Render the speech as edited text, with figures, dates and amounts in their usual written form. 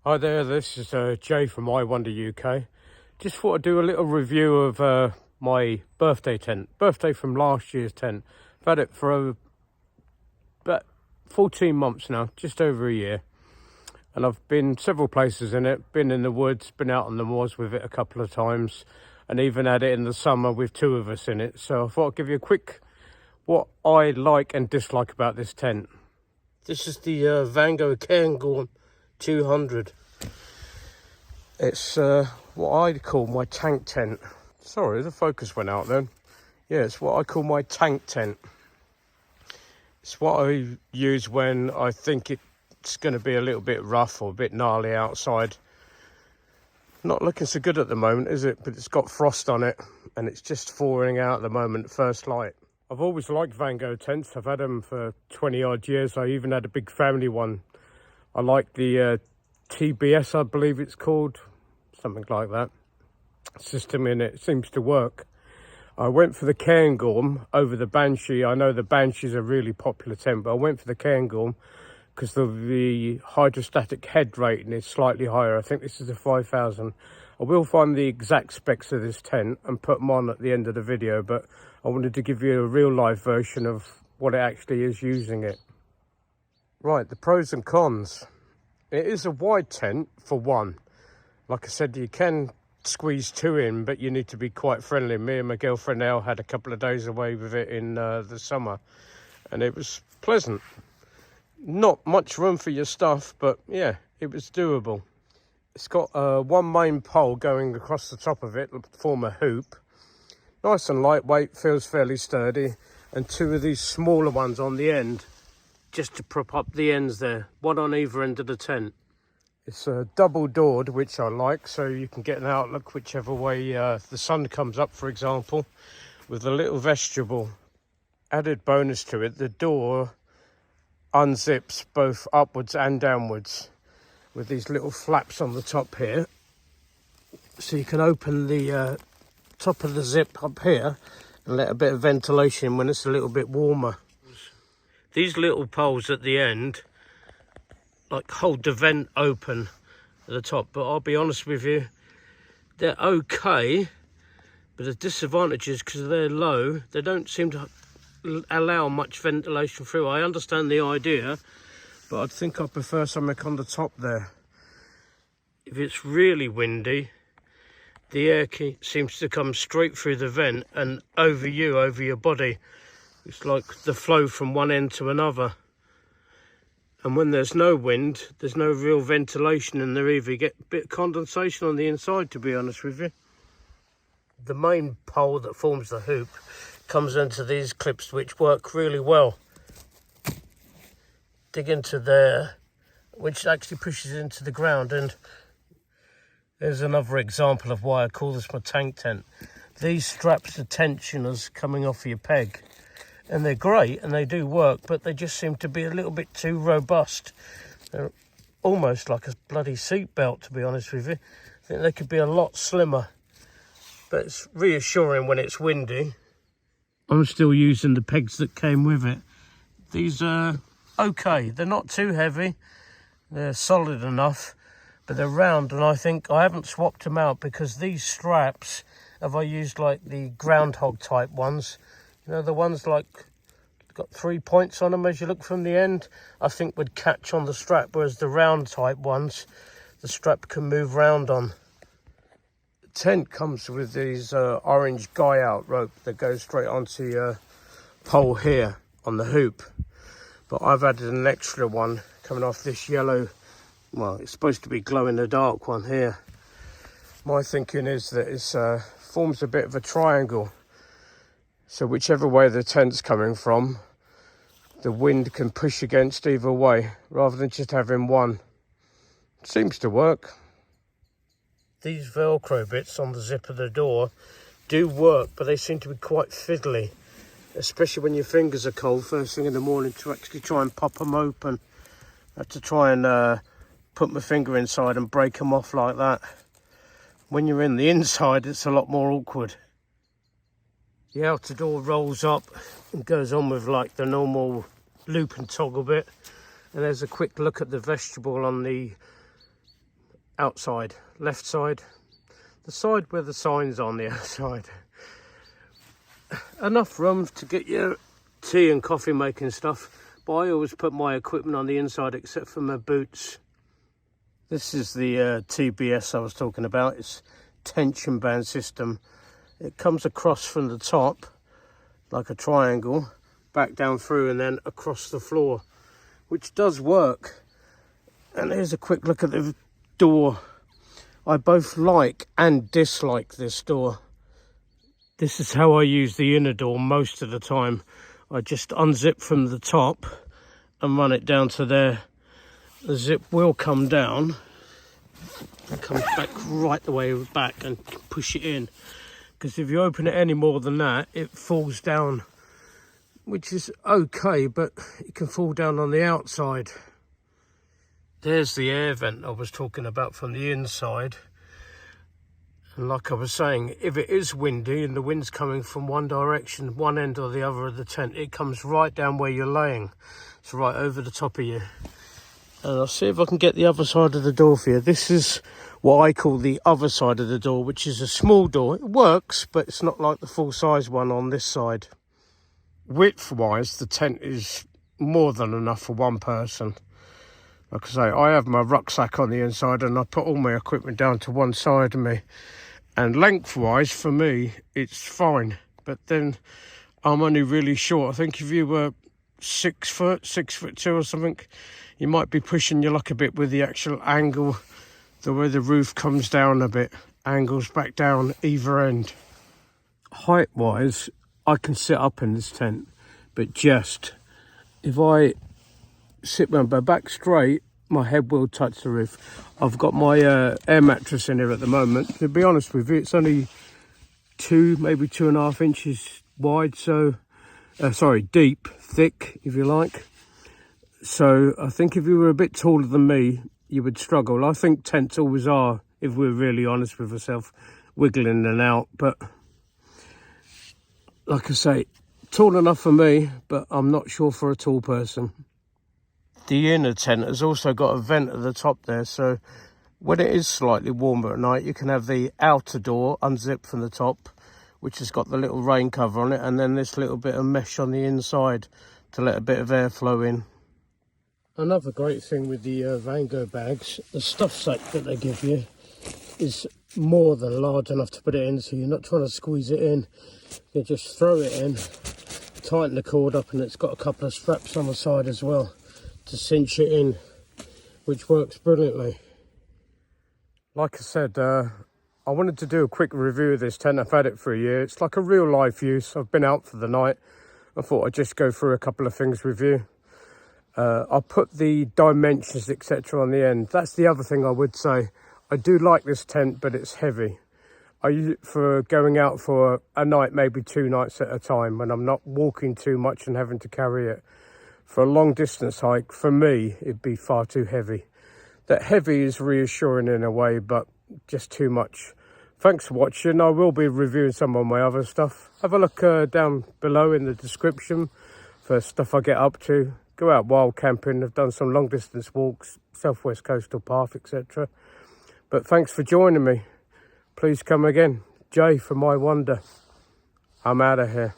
Hi there, this is Jay from I Wonder UK. Just thought I'd do a little review of my birthday tent. Birthday from last year's tent. I've had it for about 14 months now, just over a year. And I've been several places in it. Been in the woods, been out on the moors with it a couple of times. And even had it in the summer with two of us in it. So I thought I'd give you a quick what I like and dislike about this tent. This is the Vango Cairngorm 200. It's what I call my tank tent. Sorry, the focus went out then. Yeah, it's what I call my tank tent. It's what I use when I think it's going to be a little bit rough or a bit gnarly outside. Not looking so good at the moment, is it? But it's got frost on it and it's just thawing out at the moment, first light. I've always liked Vango tents. I've had them for 20 odd years. I even had a big family one. I like the TBS, I believe it's called, something like that. System in it seems to work. I went for the Cairngorm over the Banshee. I know the Banshee's a really popular tent, but I went for the Cairngorm because the hydrostatic head rating is slightly higher. I think this is a 5000. I will find the exact specs of this tent and put them on at the end of the video, but I wanted to give you a real life version of what it actually is using it. Right, the pros and cons. It is a wide tent for one. Like I said, you can squeeze two in, but you need to be quite friendly. Me and my girlfriend now had a couple of days away with it in the summer, and it was pleasant. Not much room for your stuff, but yeah, it was doable. It's got one main pole going across the top of it to form a hoop. Nice and lightweight, feels fairly sturdy, and two of these smaller ones on the end, just to prop up the ends there, one on either end of the tent. It's double doored, which I like, so you can get an outlook whichever way the sun comes up, for example, with a little vestibule. Added bonus to it, the door unzips both upwards and downwards with these little flaps on the top here, so you can open the top of the zip up here and let a bit of ventilation in when it's a little bit warmer. These little poles at the end like hold the vent open at the top, but I'll be honest with you, they're okay, but the disadvantage is because they're low, they don't seem to allow much ventilation through. I understand the idea, but I think I prefer something on the top there. If it's really windy, the air seems to come straight through the vent and over your body. It's like the flow from one end to another. And when there's no wind, there's no real ventilation in there either. You get a bit of condensation on the inside, to be honest with you. The main pole that forms the hoop comes into these clips, which work really well. Dig into there, which actually pushes into the ground. And there's another example of why I call this my tank tent. These straps are tensioners coming off of your peg. And they're great and they do work, but they just seem to be a little bit too robust. They're almost like a bloody seat belt, to be honest with you. I think they could be a lot slimmer, but it's reassuring when it's windy. I'm still using the pegs that came with it. These are okay. They're not too heavy. They're solid enough, but they're round, and I think I haven't swapped them out because these straps, have I used like the groundhog type ones, you know, the ones like got 3 points on them as you look from the end, I think would catch on the strap, whereas the round type ones, the strap can move round on. The tent comes with these orange guy out rope that goes straight onto your pole here on the hoop. But I've added an extra one coming off this yellow, well, it's supposed to be glow in the dark one here. My thinking is that it forms a bit of a triangle. So whichever way the tent's coming from, the wind can push against either way, rather than just having one. Seems to work. These Velcro bits on the zip of the door do work, but they seem to be quite fiddly, especially when your fingers are cold first thing in the morning to actually try and pop them open. I have to try and put my finger inside and break them off like that. When you're in the inside, it's a lot more awkward. The outer door rolls up and goes on with like the normal loop and toggle bit. And there's a quick look at the vestibule on the outside, left side, the side where the sign's on the outside. Enough room to get your tea and coffee making stuff, but I always put my equipment on the inside except for my boots. This is the TBS I was talking about. It's tension band system. It comes across from the top like a triangle, back down through and then across the floor, which does work. And here's a quick look at the door. I both like and dislike this door. This is how I use the inner door most of the time. I just unzip from the top and run it down to there. The zip will come down and comes back right the way back and push it in. Because if you open it any more than that, it falls down, which is okay, but it can fall down on the outside. There's the air vent I was talking about from the inside. And like I was saying, if it is windy and the wind's coming from one direction, one end or the other of the tent, it comes right down where you're laying. It's right over the top of you. And I'll see if I can get the other side of the door for you. This is what I call the other side of the door, which is a small door. It works, but it's not like the full-size one on this side. Width-wise, the tent is more than enough for one person. Like I say, I have my rucksack on the inside and I put all my equipment down to one side of me. And lengthwise, for me, it's fine. But then I'm only really short. I think if you were 6 foot, 6'2" or something, you might be pushing your luck a bit with the actual angle, the way the roof comes down a bit, angles back down either end. Height-wise, I can sit up in this tent, but just if I sit my back straight, my head will touch the roof. I've got my air mattress in here at the moment. To be honest with you, it's only 2, maybe 2.5 inches wide, so deep, thick, if you like. So I think if you were a bit taller than me, you would struggle. I think tents always are, if we're really honest with ourselves, wiggling in and out. But like I say, tall enough for me, but I'm not sure for a tall person. The inner tent has also got a vent at the top there, so when it is slightly warmer at night, you can have the outer door unzipped from the top, which has got the little rain cover on it, and then this little bit of mesh on the inside to let a bit of airflow in. Another great thing with the Vango bags, the stuff sack that they give you is more than large enough to put it in, so you're not trying to squeeze it in. You just throw it in, tighten the cord up, and it's got a couple of straps on the side as well to cinch it in, which works brilliantly. Like I said, I wanted to do a quick review of this tent. I've had it for a year. It's like a real life use. I've been out for the night. I thought I'd just go through a couple of things with you. I'll put the dimensions, etc. on the end. That's the other thing I would say. I do like this tent, but it's heavy. I use it for going out for a night, maybe 2 nights at a time, when I'm not walking too much and having to carry it. For a long distance hike, for me, it'd be far too heavy. That heavy is reassuring in a way, but just too much. Thanks for watching. I will be reviewing some of my other stuff. Have a look down below in the description for stuff I get up to. Go out wild camping. I've done some long distance walks, Southwest Coastal Path, etc. But thanks for joining me. Please come again. Jay from My Wonder. I'm out of here.